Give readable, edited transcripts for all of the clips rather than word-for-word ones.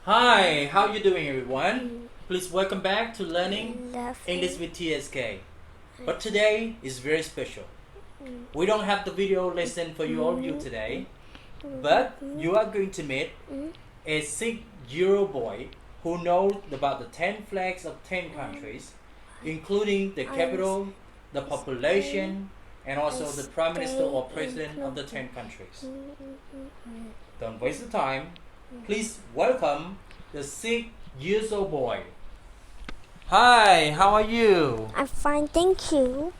Hi, how you doing everyone? Please welcome back to Learning English with TSK. But today is very special. We don't have the video lesson for you all of you today, but you are going to meet a 6-year boy who knows about the 10 flags of 10 countries, including the capital, the population, and also the prime minister or president of the 10 countries. Don't waste the time. Please welcome the 6-year old boy. Hi, how are you? I'm fine, thank you.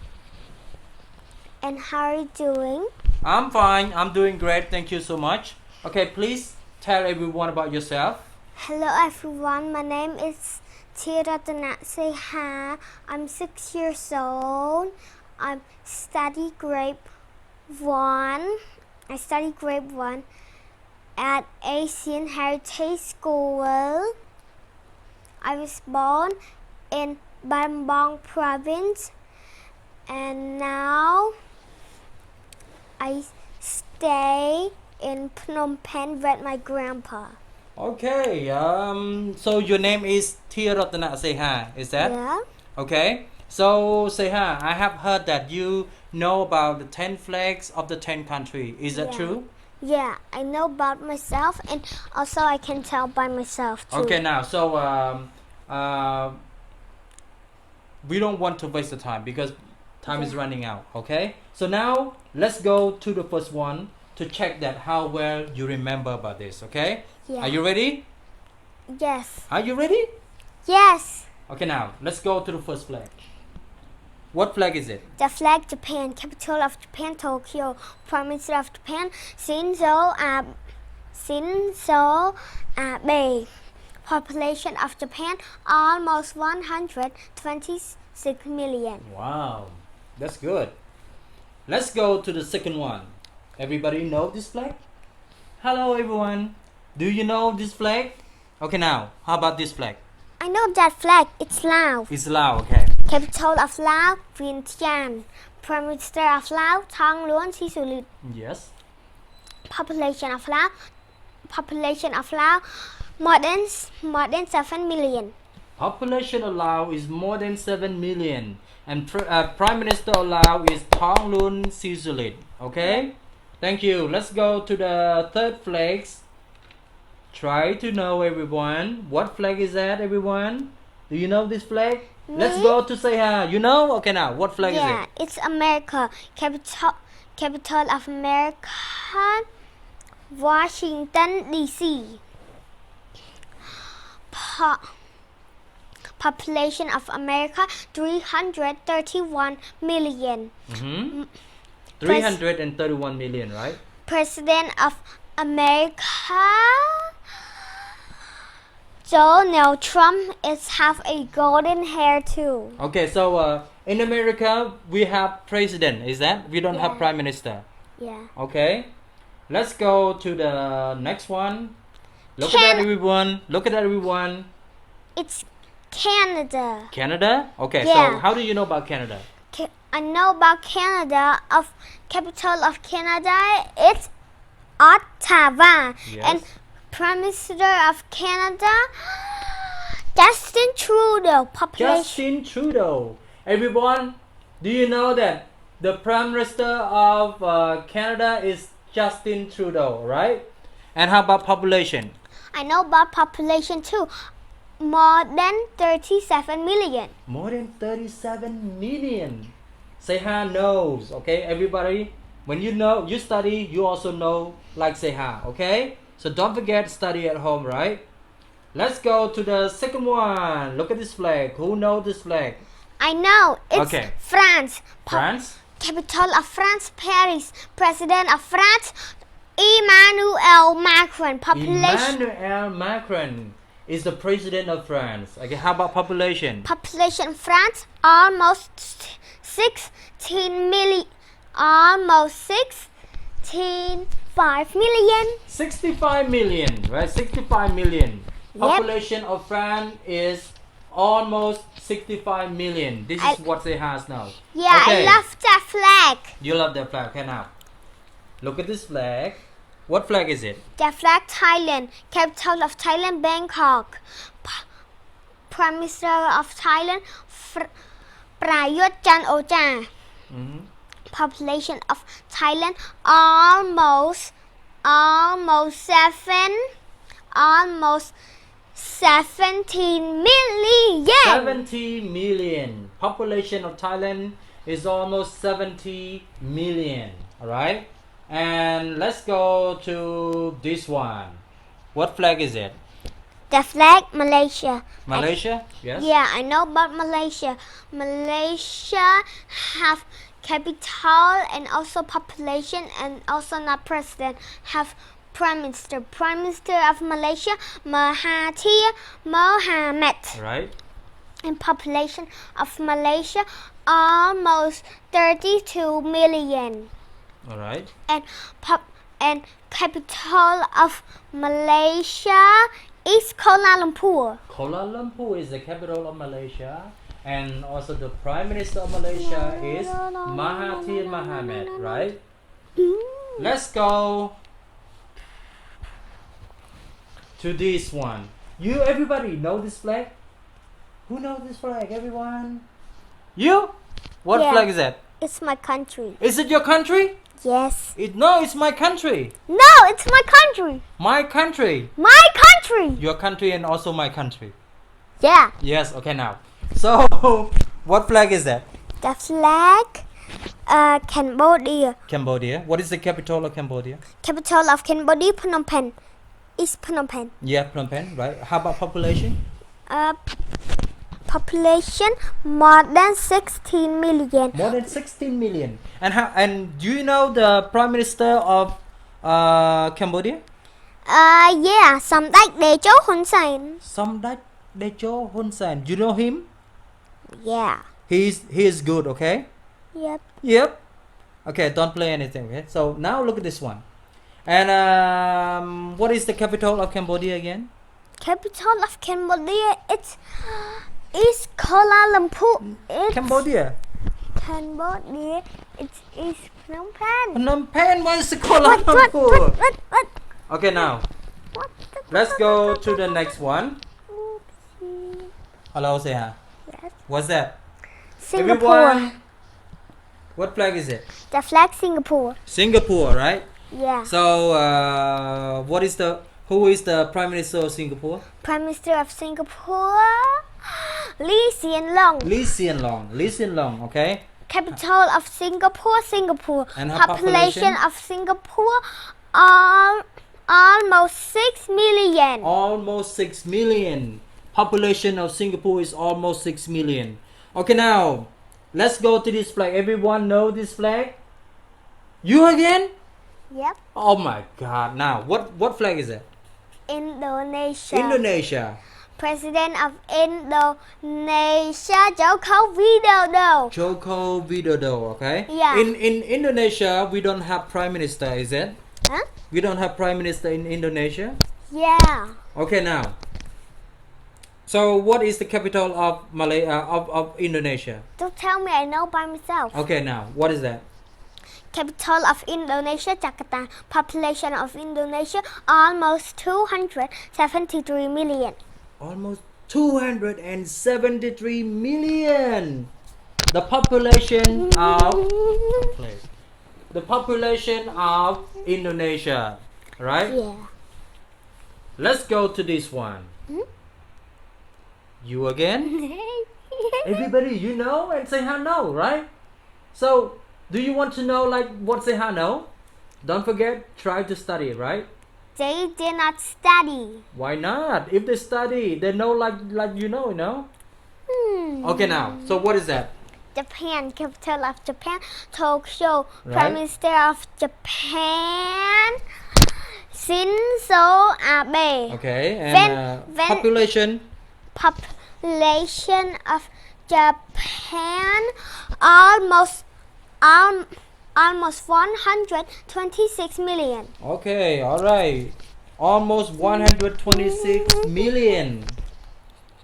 And how are you doing? I'm fine. I'm doing great. Thank you so much. Okay, please tell everyone about yourself. Hello everyone, my name is Thiratana Seha. I'm 6 years old. I study grade 1. At Asian Heritage School. I was born in Battambang province and now I stay in Phnom Penh with my grandpa. Okay, so your name is Thiratana Seha, is that? Yeah. Okay, so Seha, I have heard that you know about the 10 flags of the 10 countries. Is that true? Yeah, I know about myself and also I can tell by myself too. Okay, now, so we don't want to waste the time because time is running out, okay? So now, let's go to the first one to check that how well you remember about this, okay? Yeah. Are you ready? Yes. Are you ready? Yes. Okay, now, let's go to the first flag. What flag is it? The flag Japan, capital of Japan, Tokyo, prime minister of Japan, Shinzo Abe. Population of Japan, almost 126 million. Wow, that's good. Let's go to the second one. Everybody know this flag? Hello everyone. Do you know this flag? Okay, now, how about this flag? I know that flag. It's Laos. It's Laos, okay. Capital of Laos, Vientiane. Prime Minister of Laos, Thongloun Sisoulith. Yes. Population of Laos, more than 7 million. Population of Laos is more than 7 million. And Prime Minister of Laos is Thongloun Sisoulith. Okay? Thank you. Let's go to the third flag. Try to know everyone. What flag is that, everyone? Do you know this flag? Me? Let's go to say hi. You know? Okay, now, what flag is it? Yeah, it's America. Capital of America, Washington, D.C. Population of America, 331 million. 331 million, right? President of America, Donald Trump have a golden hair too. Okay, so in America, we have president, is that? We don't have prime minister. Yeah. Okay. Let's go to the next one. Look at that, everyone. Look at that, everyone. It's Canada. Canada? Okay, Yeah. so how do you know about Canada? I know about Canada. Capital of Canada, it's Ottawa. Yes. And Prime Minister of Canada, Justin Trudeau. Population. Justin Trudeau. Everyone, do you know that the Prime Minister of Canada is Justin Trudeau, right? And how about population? I know about population too. More than 37 million. More than 37 million. Seha knows, okay? Everybody, when you know, you study, you also know like Seha, okay? So don't forget study at home, right? Let's go to the second one. Look at this flag. Who knows this flag? I know. It's Okay. France. France? Capital of France, Paris. President of France, Emmanuel Macron. Population. Emmanuel Macron is the president of France. Okay, how about population? Population France, almost 16 million. Almost 5 million. 65 million, right? 65 million. Yep. Population of France is almost 65 million. This is what they has now. Yeah, Okay. I love that flag. You love that flag. Okay, now look at this flag. What flag is it? The flag Thailand. Capital of Thailand Bangkok. Prime Minister of Thailand Prayut Chan-o-cha. Population of Thailand almost 17 million. 70 million. Population of Thailand is almost 70 million. Alright? And let's go to this one. What flag is it? The flag Malaysia. Malaysia? Yes? Yeah, I know about Malaysia. Malaysia have capital and also population and also not president. Have Prime Minister. Prime Minister of Malaysia, Mahathir Mohamad. Alright? And population of Malaysia almost 32 million. Alright? And capital of Malaysia is Kuala Lumpur. Kuala Lumpur is the capital of Malaysia. And also the Prime Minister of Malaysia is Mahathir Mohamad, right? Let's go to this one. Everybody know this flag? Who knows this flag? Everyone? You? What Yeah. flag is that? It's my country. Is it your country? Yes. No, it's my country. No, it's my country. My country. My country. Your country and also my country. Yeah. Yes, okay now. So, what flag is that? The flag Cambodia. Cambodia. What is the capital of Cambodia? Capital of Cambodia, Phnom Penh. Is Phnom Penh. Yeah, Phnom Penh, right? How about population? Population more than 16 million. More than 16 million. And do you know the Prime Minister of Cambodia? Yeah, Samdech Techo Hun Sen. Samdech Techo Hun Sen. You know him? Yeah. He is good, okay? Yep. Yep. Okay, don't play anything, okay? So now look at this one. And what is the capital of Cambodia again? Capital of Cambodia, it's Kuala Lumpur. Cambodia. Cambodia, it is Phnom Penh. Phnom Penh, why is it Kuala Lumpur? What? Okay, now What? let's go to the next one. Hello, say hi. Yes. What's that? Singapore. Everyone, what flag is it? The flag Singapore. Singapore, right? Yeah. So, who is the Prime Minister of Singapore? Prime Minister of Singapore, Lee Hsien Loong. Lee Hsien Loong. Lee Hsien Loong, okay? Capital of Singapore. And her population population? of Singapore, almost 6 million. Almost 6 million. Population of Singapore is almost 6 million. Okay, now, let's go to this flag. Everyone know this flag? You again? Yep. Oh my God. Now, what flag is it? Indonesia. Indonesia. President of Indonesia, Joko Widodo. Joko Widodo, okay? Yeah. In Indonesia, we don't have Prime Minister, is it? Huh? We don't have Prime Minister in Indonesia? Yeah. Okay, now. So, what is the capital of of Indonesia? Don't tell me, I know by myself. Okay, now, what is that? Capital of Indonesia, Jakarta. Population of Indonesia, almost 273 million. Almost 273 million. The population of Indonesia, right? Yeah. Let's go to this one. You again? Everybody, you know and say no, right? So, do you want to know what say no? Don't forget, try to study, right? They did not study. Why not? If they study, they know like you know. Okay, now. So what is that? Japan, capital of Japan, Tokyo. Right. Prime Minister of Japan, Shinzo Abe. Okay, and population. Population of Japan, almost 126 million. Okay, all right. Almost 126 million.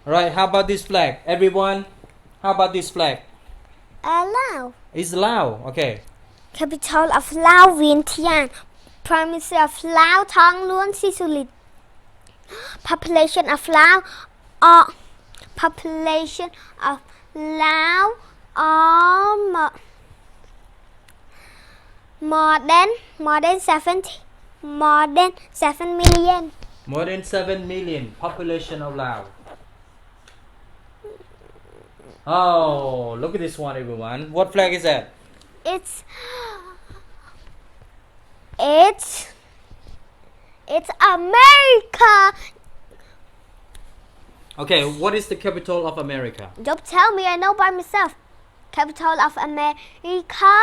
All right. How about this flag, everyone? How about this flag? Laos. It's Laos. Okay. Capital of Laos, Vientiane. Prime Minister of Laos ท้องล้วนซิสุลิต Population of Laos Population of Laos more than 7 million. More than 7 million population of Laos. Oh, look at this one, everyone. What flag is that? It's America. Okay, what is the capital of America? Don't tell me, I know by myself. Capital of America,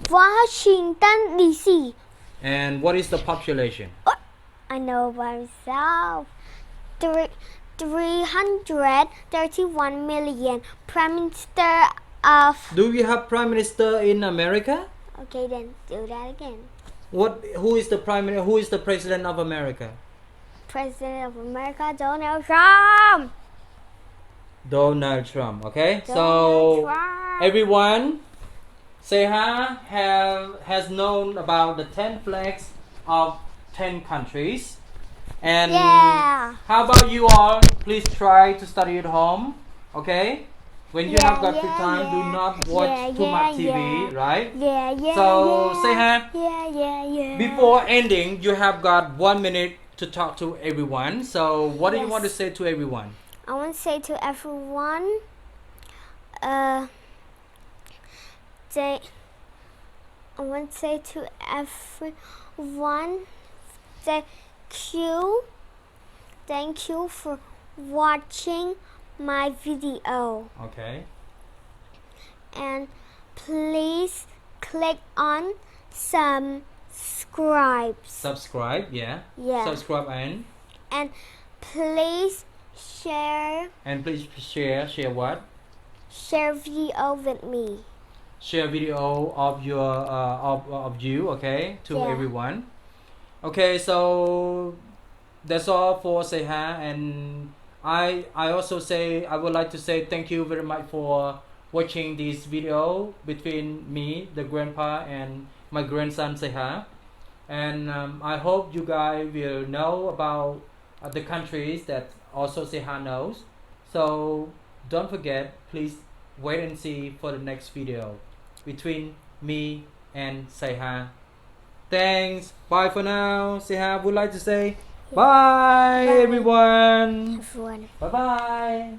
Washington DC. And what is the population? I know by myself. 331 million. Prime Minister of... Do we have Prime Minister in America? Okay, then do that again. Who is the President of America? President of America, Donald Trump. Donald Trump, okay? Donald So Trump. everyone, Seha has known about the 10 flags of 10 countries. And Yeah. how about you all? Please try to study at home, okay? When you have got free time, do not watch too much TV, right? Yeah. So, Seha, Yeah. before ending, you have got 1 minute to talk to everyone. So, what do you Yes. want to say to everyone? I want to say to everyone, thank you for watching my video, Okay. and please click on subscribe. Subscribe, yeah. Yeah. Subscribe And please share share what? video with me. Share video of your of you, okay, to Yeah. everyone. Okay, so that's all for Seha, and I would like to say thank you very much for watching this video between me, the grandpa, and my grandson Seha. And I hope you guys will know about the countries that also Seha knows. So don't forget, please wait and see for the next video between me and Seha. Thanks. Bye for now. Seha would like to say bye, everyone. Everyone. Bye bye.